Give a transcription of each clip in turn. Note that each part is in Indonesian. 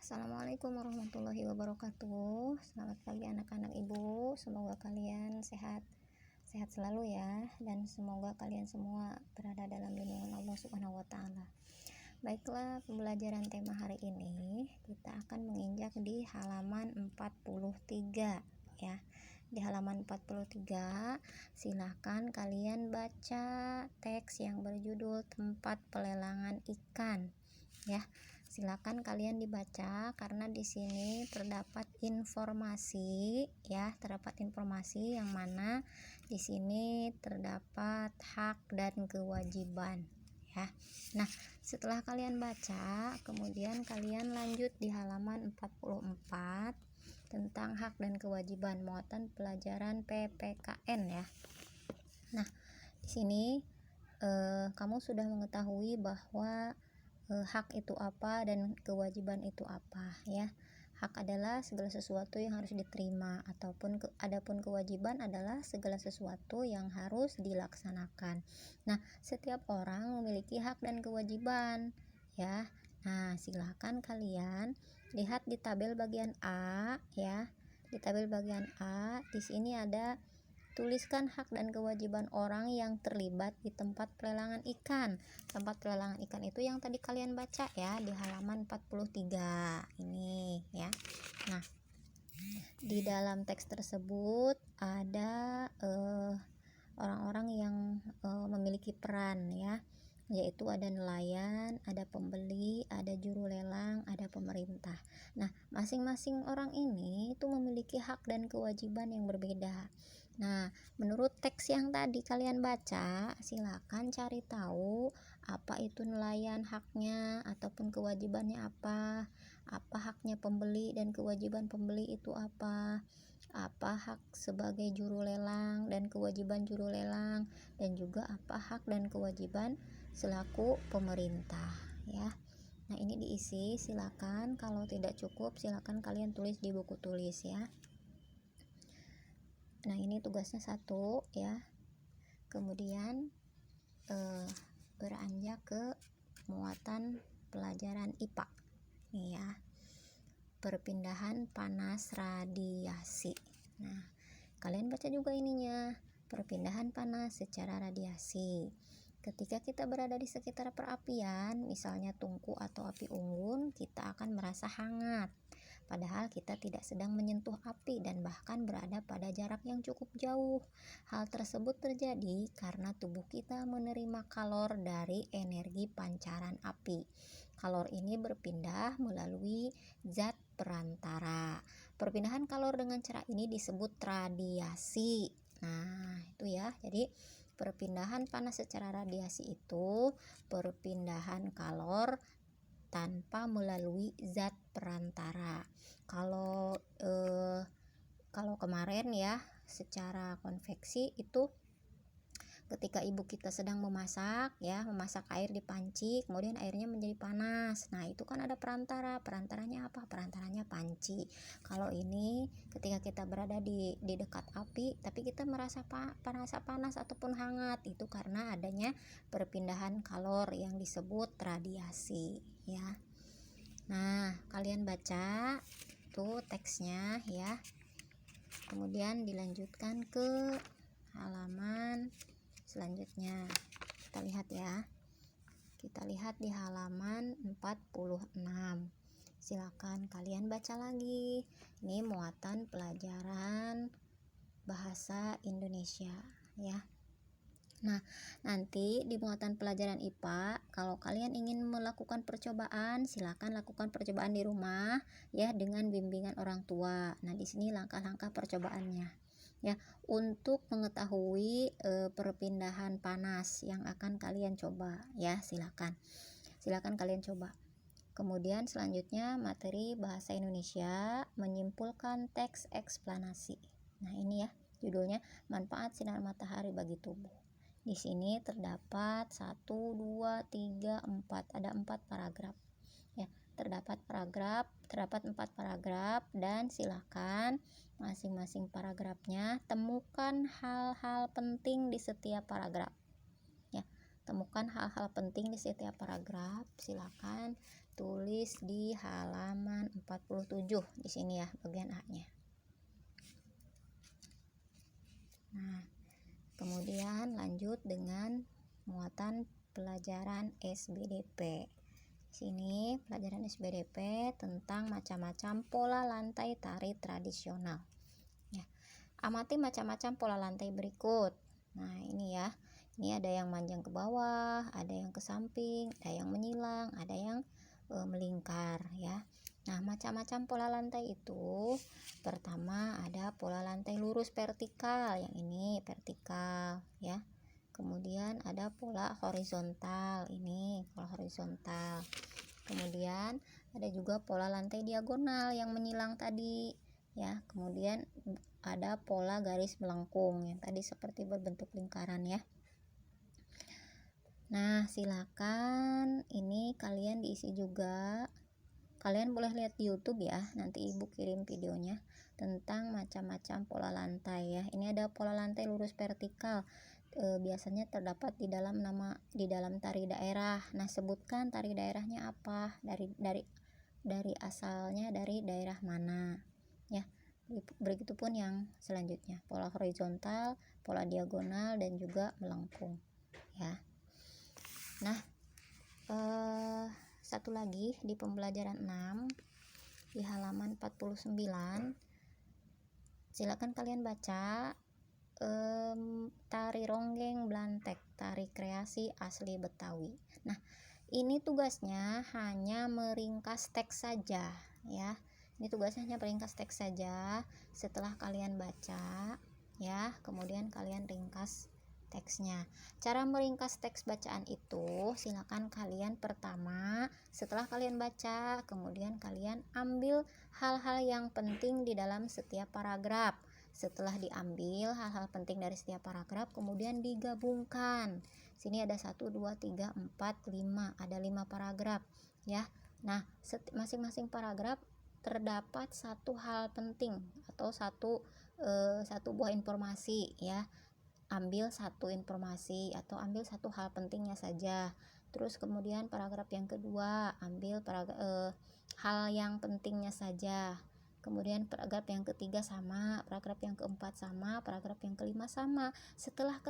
Assalamualaikum warahmatullahi wabarakatuh. Selamat pagi anak-anak ibu. Semoga kalian sehat selalu ya, dan semoga kalian semua berada dalam lindungan Allah Subhanahu wa taala. Baiklah, pembelajaran tema hari ini kita akan menginjak di halaman 43 ya. Di halaman 43 silahkan kalian baca teks yang berjudul tempat pelelangan ikan ya. Silakan kalian dibaca karena di sini terdapat informasi ya, terdapat informasi yang mana di sini terdapat hak dan kewajiban ya. Nah, setelah kalian baca, kemudian kalian lanjut di halaman 44 tentang hak dan kewajiban muatan pelajaran PPKN ya. Nah, di sini kamu sudah mengetahui bahwa hak itu apa dan kewajiban itu apa ya. Hak adalah segala sesuatu yang harus diterima, adapun kewajiban adalah segala sesuatu yang harus dilaksanakan. Nah, setiap orang memiliki hak dan kewajiban ya. Nah, silahkan kalian lihat di tabel bagian A ya. Di tabel bagian A di sini ada tuliskan hak dan kewajiban orang yang terlibat di tempat pelelangan ikan. Tempat pelelangan ikan itu yang tadi kalian baca ya di halaman 43 ini ya. Nah, di dalam teks tersebut ada orang-orang yang memiliki peran ya, yaitu ada nelayan, ada pembeli, ada juru lelang, ada pemerintah. Nah, masing-masing orang ini itu memiliki hak dan kewajiban yang berbeda. Nah, menurut teks yang tadi kalian baca, silakan cari tahu apa itu nelayan haknya ataupun kewajibannya apa haknya pembeli dan kewajiban pembeli itu apa hak sebagai juru lelang dan kewajiban juru lelang, dan juga apa hak dan kewajiban selaku pemerintah ya. Nah, ini diisi, silakan kalau tidak cukup silakan kalian tulis di buku tulis ya. Nah, ini tugasnya 1 ya. Kemudian beranjak ke muatan pelajaran IPA nih ya. Perpindahan panas radiasi. Nah, kalian baca juga ininya, perpindahan panas secara radiasi. Ketika kita berada di sekitar perapian, misalnya tungku atau api unggun, kita akan merasa hangat. Padahal kita tidak sedang menyentuh api dan bahkan berada pada jarak yang cukup jauh. Hal tersebut terjadi karena tubuh kita menerima kalor dari energi pancaran api. Kalor ini berpindah melalui zat perantara. Perpindahan kalor dengan cara ini disebut radiasi. Nah, itu ya. Jadi perpindahan panas secara radiasi itu perpindahan kalor tanpa melalui zat perantara. Kalau kemarin ya, secara konveksi itu ketika ibu kita sedang memasak air di panci, kemudian airnya menjadi panas. Nah, itu kan ada perantaranya apa? Perantaranya panci. Kalau ini ketika kita berada di dekat api tapi kita merasa panas ataupun hangat, itu karena adanya perpindahan kalor yang disebut radiasi ya. Nah, kalian baca tuh teksnya ya. Kemudian dilanjutkan ke halaman selanjutnya. Kita lihat ya. Kita lihat di halaman 46. Silakan kalian baca lagi. Ini muatan pelajaran bahasa Indonesia ya. Nah, nanti di muatan pelajaran IPA, kalau kalian ingin melakukan percobaan, silakan lakukan percobaan di rumah ya dengan bimbingan orang tua. Nah, di sini langkah-langkah percobaannya ya, untuk mengetahui perpindahan panas yang akan kalian coba ya. Silakan kalian coba. Kemudian selanjutnya materi bahasa Indonesia, menyimpulkan teks eksplanasi. Nah, ini ya judulnya, manfaat sinar matahari bagi tubuh. Di sini terdapat 1, 2, 3, 4, ada 4 paragraf ya. Terdapat 4 paragraf, dan silakan masing-masing paragrafnya temukan hal-hal penting di setiap paragraf ya. Temukan hal-hal penting di setiap paragraf, silakan ditulis di halaman 47 di sini ya, bagian A-nya. Nah, kemudian lanjut dengan muatan pelajaran SBDP. Sini pelajaran SBDP tentang macam-macam pola lantai tari tradisional. Ya, amati macam-macam pola lantai berikut. Nah, ini ya. Ini ada yang manjang ke bawah, ada yang ke samping, ada yang menyilang, ada yang melingkar ya. Nah, macam-macam pola lantai itu, pertama ada pola lantai lurus vertikal, yang ini vertikal ya. Kemudian ada pola horizontal, ini pola horizontal. Kemudian ada juga pola lantai diagonal yang menyilang tadi ya. Kemudian ada pola garis melengkung yang tadi seperti berbentuk lingkaran ya. Nah, silakan ini kalian diisi juga. Kalian boleh lihat di YouTube ya, nanti ibu kirim videonya tentang macam-macam pola lantai ya. Ini ada pola lantai lurus vertikal, biasanya terdapat di dalam tari daerah. Nah, sebutkan tari daerahnya apa, dari asalnya dari daerah mana ya. Begitupun yang selanjutnya, pola horizontal, pola diagonal, dan juga melengkung ya. Nah, satu lagi di pembelajaran 6 di halaman 49, silakan kalian baca tari ronggeng Blantek, tari kreasi asli Betawi. Nah, ini tugasnya hanya meringkas teks saja ya. Ini tugasnya hanya meringkas teks saja. Setelah kalian baca ya, kemudian kalian ringkas teksnya. Cara meringkas teks bacaan itu, silakan kalian pertama setelah kalian baca, kemudian kalian ambil hal-hal yang penting di dalam setiap paragraf. Setelah diambil hal-hal penting dari setiap paragraf, kemudian digabungkan. Sini ada 1, 2, 3, 4, 5, ada 5 paragraf ya. Nah, masing-masing paragraf terdapat satu hal penting atau satu buah informasi ya. Ambil satu informasi atau ambil satu hal pentingnya saja. Terus kemudian paragraf yang kedua, ambil hal yang pentingnya saja. Kemudian paragraf yang ketiga sama, paragraf yang keempat sama, paragraf yang kelima sama. Setelah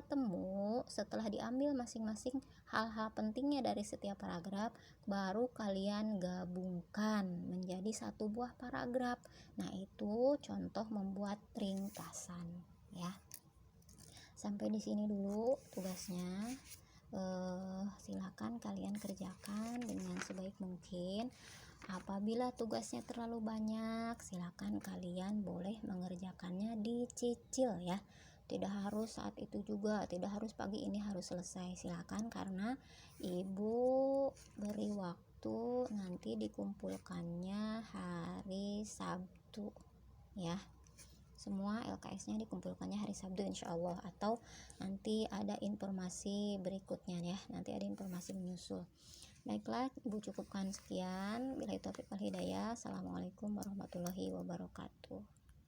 diambil masing-masing hal-hal pentingnya dari setiap paragraf, baru kalian gabungkan menjadi satu buah paragraf. Nah, itu contoh membuat ringkasan ya. Sampai di sini dulu tugasnya. Silakan kalian kerjakan dengan sebaik mungkin. Apabila tugasnya terlalu banyak, silakan kalian boleh mengerjakannya dicicil ya. Tidak harus saat itu juga, tidak harus pagi ini harus selesai. Silakan, karena ibu beri waktu nanti dikumpulkannya hari Sabtu ya. Semua LKS-nya dikumpulkannya hari Sabtu insya Allah, atau nanti ada informasi berikutnya ya, nanti ada informasi menyusul. Baiklah, ibu cukupkan sekian. Billahi taufiq wal hidayah. Assalamualaikum warahmatullahi wabarakatuh.